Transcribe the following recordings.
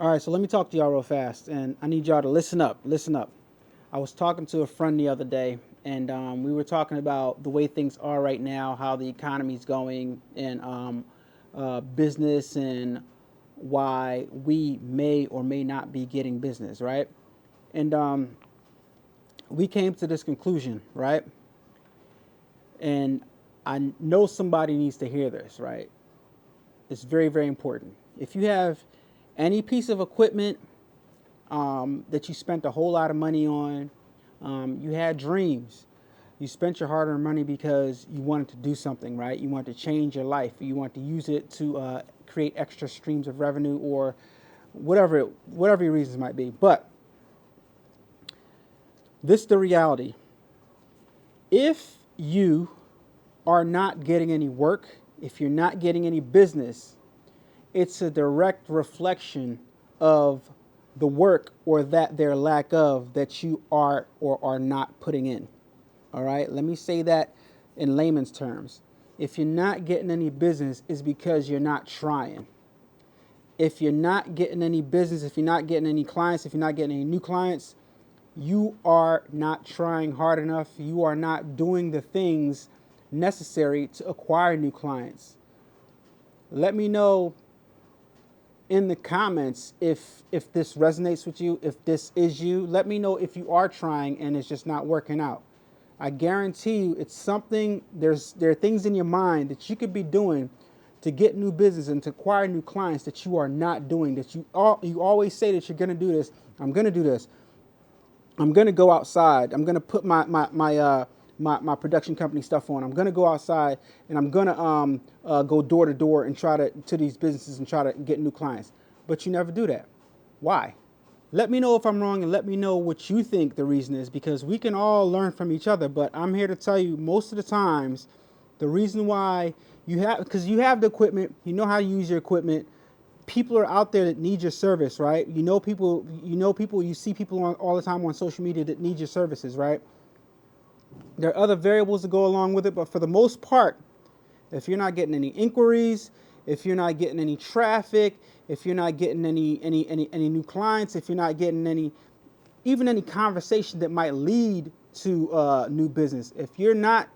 All right, so let me talk to y'all real fast, and I need y'all to listen up. Listen up. I was talking to a friend the other day, and we were talking about the way things are right now, how the economy's going, and business, and why we may or may not be getting business, right? And we came to this conclusion, right? And I know somebody needs to hear this, right? It's very, very important. If you have any piece of equipment that you spent a whole lot of money on, you had dreams, you spent your hard-earned money because you wanted to do something, right? You wanted to change your life. You want to use it to create extra streams of revenue or whatever your reasons might be. But this is the reality. If you are not getting any work, if you're not getting any business, it's a direct reflection of the work or that their lack of that you are or are not putting in. All right, let me say that in layman's terms. If you're not getting any business, it's because you're not trying. If you're not getting any business, if you're not getting any clients, if you're not getting any new clients, you are not trying hard enough. You are not doing the things necessary to acquire new clients. Let me know in the comments if this resonates with you, if this is you. Let me know if you are trying and it's just not working out. I guarantee you it's something, there are things in your mind that you could be doing to get new business and to acquire new clients that you are not doing, that you always say that you're going to do this. I'm going to do this. I'm going to go outside. I'm going to put my production company stuff on. I'm going to go outside and I'm going to go door to door and try to these businesses and try to get new clients. But you never do that. Why? Let me know if I'm wrong and let me know what you think the reason is, because we can all learn from each other. But I'm here to tell you most of the times the reason why because you have the equipment, you know how to use your equipment. People are out there that need your service, right? You see people all the time on social media that need your services, right? There are other variables that go along with it, but for the most part, if you're not getting any inquiries, if you're not getting any traffic, if you're not getting any new clients, if you're not getting any conversation that might lead to new business, if you're not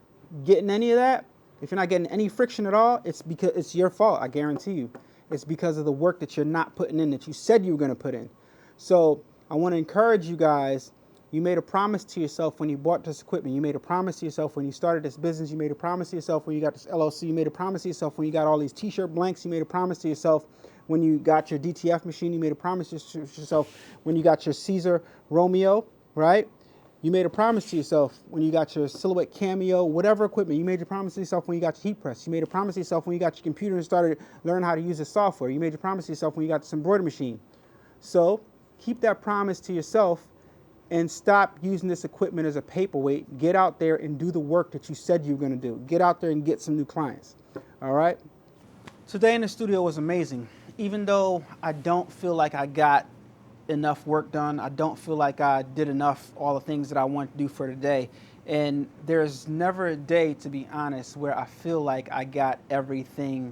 getting any of that, if you're not getting any friction at all, it's because it's your fault. I guarantee you, it's because of the work that you're not putting in that you said you were going to put in. So I want to encourage you guys. You made a promise to yourself when you bought this equipment. You made a promise to yourself when you started this business. You made a promise to yourself when you got this LLC. You made a promise to yourself when you got all these t-shirt blanks. You made a promise to yourself when you got your DTF machine. You made a promise to yourself when you got your Caesar Romeo, right? You made a promise to yourself when you got your Silhouette Cameo, whatever equipment. You made a promise to yourself when you got your heat press. You made a promise to yourself when you got your computer and started learning how to use the software. You made a promise to yourself when you got this embroidery machine. So keep that promise to yourself and stop using this equipment as a paperweight. Get out there and do the work that you said you were going to do. Get out there and get some new clients. All right? Today in the studio was amazing. Even though I don't feel like I got enough work done, I don't feel like I did enough, all the things that I want to do for today. And there's never a day, to be honest, where I feel like I got everything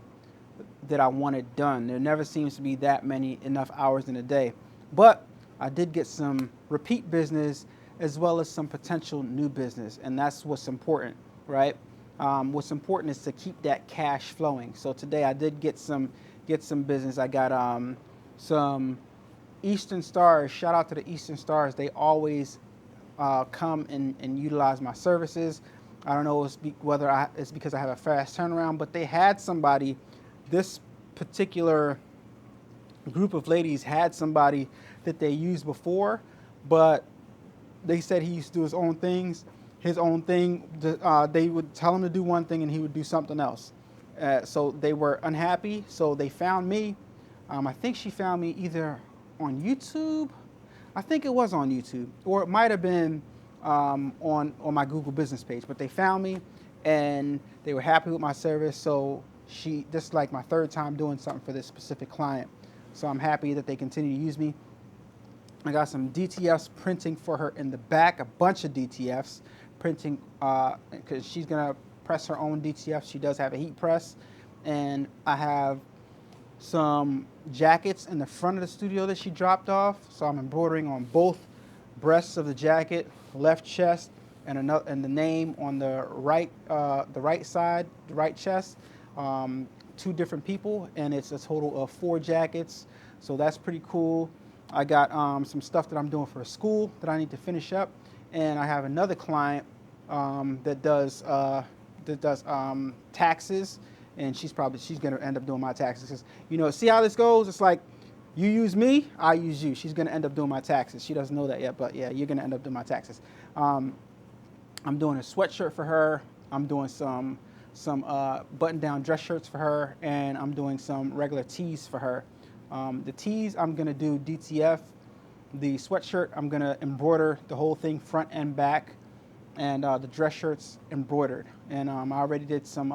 that I wanted done. There never seems to be that many enough hours in a day. But I did get some repeat business as well as some potential new business, and that's what's important, right? What's important is to keep that cash flowing. So today I did get some business. I got some Eastern Stars. Shout out to the Eastern Stars. They always come and utilize my services. I don't know whether it's because I have a fast turnaround, but they had somebody. This particular group of ladies had somebody that they used before, but they said he used to do his own things. His own thing, they would tell him to do one thing and he would do something else. So they were unhappy, so they found me. I think she found me either on YouTube. I think it was on YouTube, or it might have been on my Google business page, but they found me and they were happy with my service. So this is like my third time doing something for this specific client. So I'm happy that they continue to use me. I got some DTFs printing for her in the back, a bunch of DTFs printing, because she's gonna press her own DTFs. She does have a heat press, and I have some jackets in the front of the studio that she dropped off. So I'm embroidering on both breasts of the jacket, left chest, and another, and the name on the right side, the right chest. Two different people, and it's a total of 4 jackets. So that's pretty cool. I got some stuff that I'm doing for a school that I need to finish up, and I have another client that does taxes, and she's gonna end up doing my taxes. 'Cause, you know, see how this goes? It's like you use me, I use you. She's gonna end up doing my taxes. She doesn't know that yet, but yeah, you're gonna end up doing my taxes. I'm doing a sweatshirt for her. I'm doing some button-down dress shirts for her, and I'm doing some regular tees for her. The tees, I'm gonna do DTF. The sweatshirt, I'm gonna embroider the whole thing front and back, and the dress shirts embroidered. And I already did some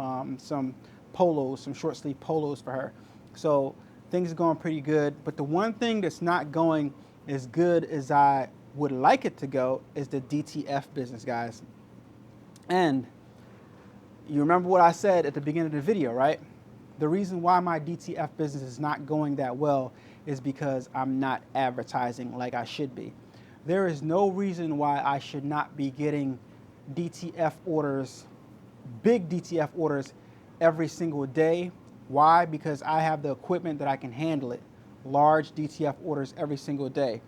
polos, some short sleeve polos for her. So things are going pretty good. But the one thing that's not going as good as I would like it to go is the DTF business, guys. And you remember what I said at the beginning of the video, right? The reason why my DTF business is not going that well is because I'm not advertising like I should be. There is no reason why I should not be getting DTF orders, big DTF orders every single day. Why? Because I have the equipment that I can handle it. Large DTF orders every single day.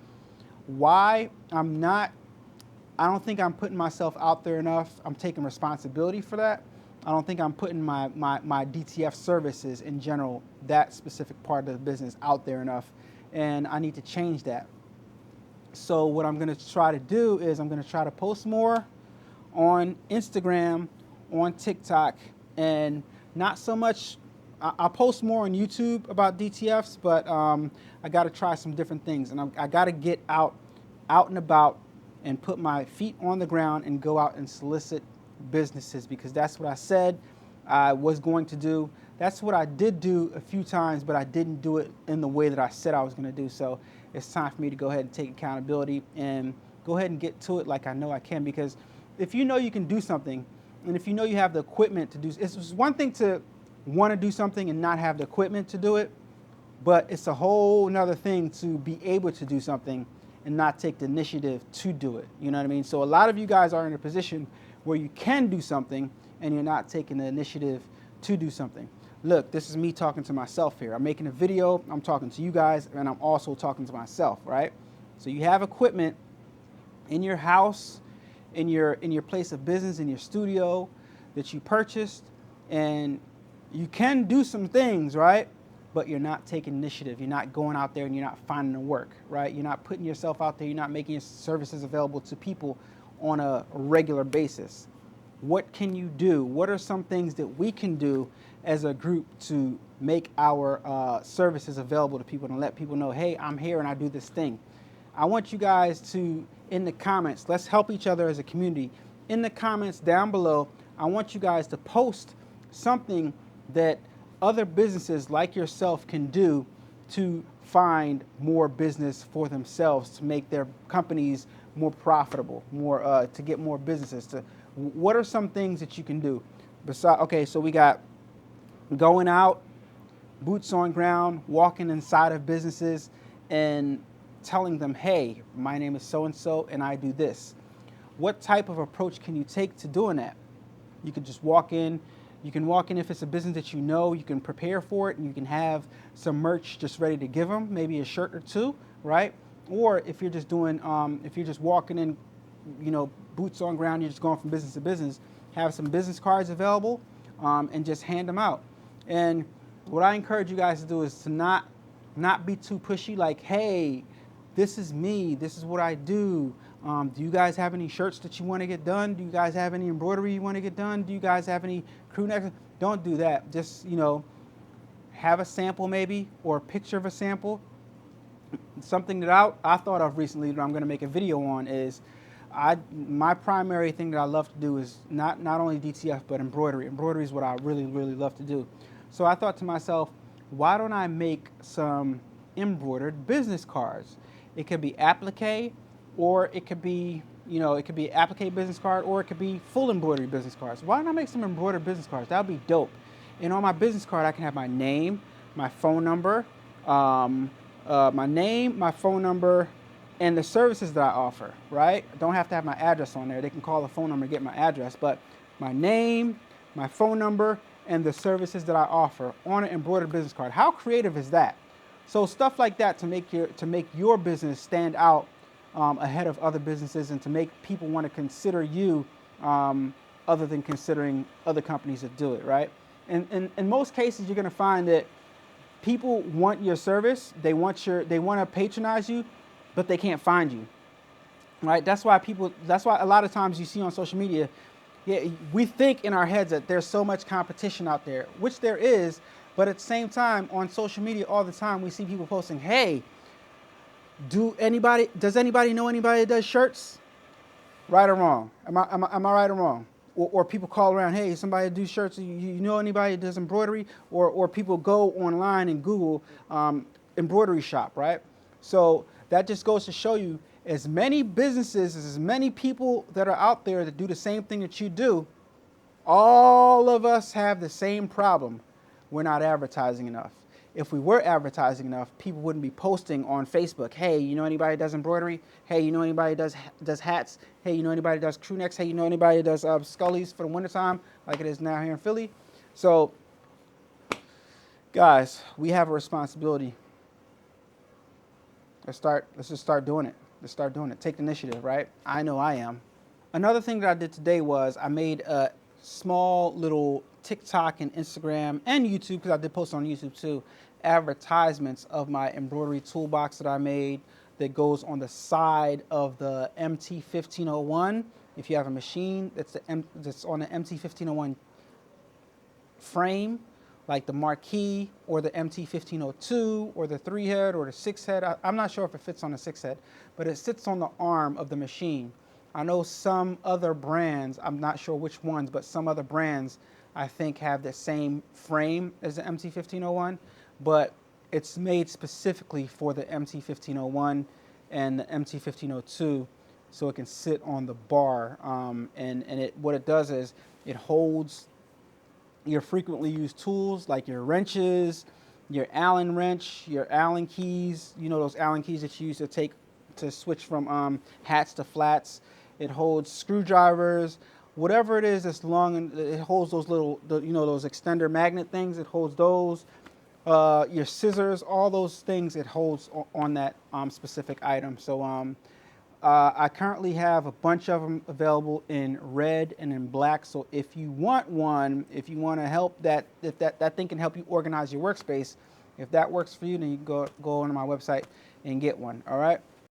Why I don't think I'm putting myself out there enough. I'm taking responsibility for that. I don't think I'm putting my DTF services in general, that specific part of the business, out there enough. And I need to change that. So what I'm gonna try to do is I'm gonna try to post more on Instagram, on TikTok, and not so much, I'll post more on YouTube about DTFs, but I gotta try some different things. And I gotta get out and about and put my feet on the ground and go out and solicit businesses, because that's what I said I was going to do. That's what I did do a few times, but I didn't do it in the way that I said I was going to do. So it's time for me to go ahead and take accountability and go ahead and get to it like I know I can. Because if you know you can do something, and if you know you have the equipment to do, it's one thing to want to do something and not have the equipment to do it, but it's a whole nother thing to be able to do something and not take the initiative to do it. You know what I mean? So a lot of you guys are in a position where you can do something and you're not taking the initiative to do something. Look, this is me talking to myself here. I'm making a video, I'm talking to you guys, and I'm also talking to myself, right? So you have equipment in your house, in your place of business, in your studio that you purchased, and you can do some things, right? But you're not taking initiative. You're not going out there and you're not finding the work, right? You're not putting yourself out there. You're not making your services available to people on a regular basis. What can you do? What are some things that we can do as a group to make our services available to people and let people know, hey, I'm here and I do this thing? I want you guys to, in the comments, let's help each other as a community. In the comments down below, I want you guys to post something that other businesses like yourself can do to find more business for themselves, to make their companies more profitable, to get more businesses. What are some things that you can do? Okay, so we got going out, boots on ground, walking inside of businesses and telling them, hey, my name is so-and-so and I do this. What type of approach can you take to doing that? You could just walk in. You can walk in if it's a business that you know, you can prepare for it and you can have some merch just ready to give them, maybe a shirt or two, right? Or if you're just doing, if you're just walking in, you know, boots on ground, you're just going from business to business, have some business cards available and just hand them out. And what I encourage you guys to do is to not be too pushy, like, hey, this is me, this is what I do. Do you guys have any shirts that you want to get done? Do you guys have any embroidery you want to get done? Do you guys have any crew necks? Don't do that. Just, you know, have a sample maybe, or a picture of a sample. Something that I thought of recently that I'm going to make a video on is my primary thing that I love to do is not only DTF but embroidery. Embroidery is what I really, really love to do. So I thought to myself, why don't I make some embroidered business cards? It could be applique, or it could be, you know, it could be applique business card, or it could be full embroidery business cards. Why don't I make some embroidered business cards? That would be dope. And on my business card, I can have my name, my phone number, my name, my phone number, and the services that I offer, right? I don't have to have my address on there. They can call the phone number and get my address, but my name, my phone number, and the services that I offer on an embroidered business card. How creative is that? So stuff like that to make your business stand out ahead of other businesses, and to make people want to consider you other than considering other companies that do it, right? And in most cases, you're going to find that people want your service, they want to patronize you, but they can't find you, right? That's why a lot of times you see on social media, yeah, we think in our heads that there's so much competition out there, which there is, but at the same time on social media all the time we see people posting, hey, does anybody know anybody that does shirts? Right or wrong? Am I right or wrong? Or people call around, hey, somebody do shirts, you know anybody that does embroidery? Or people go online and Google embroidery shop, right? So that just goes to show you, as many businesses, as many people that are out there that do the same thing that you do, all of us have the same problem. We're not advertising enough. If we were advertising enough, people wouldn't be posting on Facebook, hey, you know anybody that does embroidery? Hey, you know anybody that does hats? Hey, you know anybody that does crew necks? Hey, you know anybody that does scullies for the wintertime, like it is now here in Philly? So, guys, we have a responsibility. Let's just start doing it. Let's start doing it. Take the initiative, right? I know I am. Another thing that I did today was I made a small little TikTok and Instagram and YouTube, because I did post on YouTube too, advertisements of my embroidery toolbox that I made that goes on the side of the MT1501. If you have a machine that's on the MT1501 frame, like the marquee or the MT1502 or the 3-head or the 6-head. I'm not sure if it fits on the 6-head, but it sits on the arm of the machine. I know some other brands, I'm not sure which ones, but some other brands I think have the same frame as the MT1501, but it's made specifically for the MT1501 and the MT1502, so it can sit on the bar. What it does is it holds your frequently used tools like your wrenches, your Allen wrench, your Allen keys, you know, those Allen keys that you use to switch from hats to flats. It holds screwdrivers, whatever it is that's long, and it holds those little, those extender magnet things. It holds those, your scissors, all those things it holds on that specific item. So I currently have a bunch of them available in red and in black. So if you want one, if you want to help if that thing can help you organize your workspace, if that works for you, then you can go onto my website and get one. All right.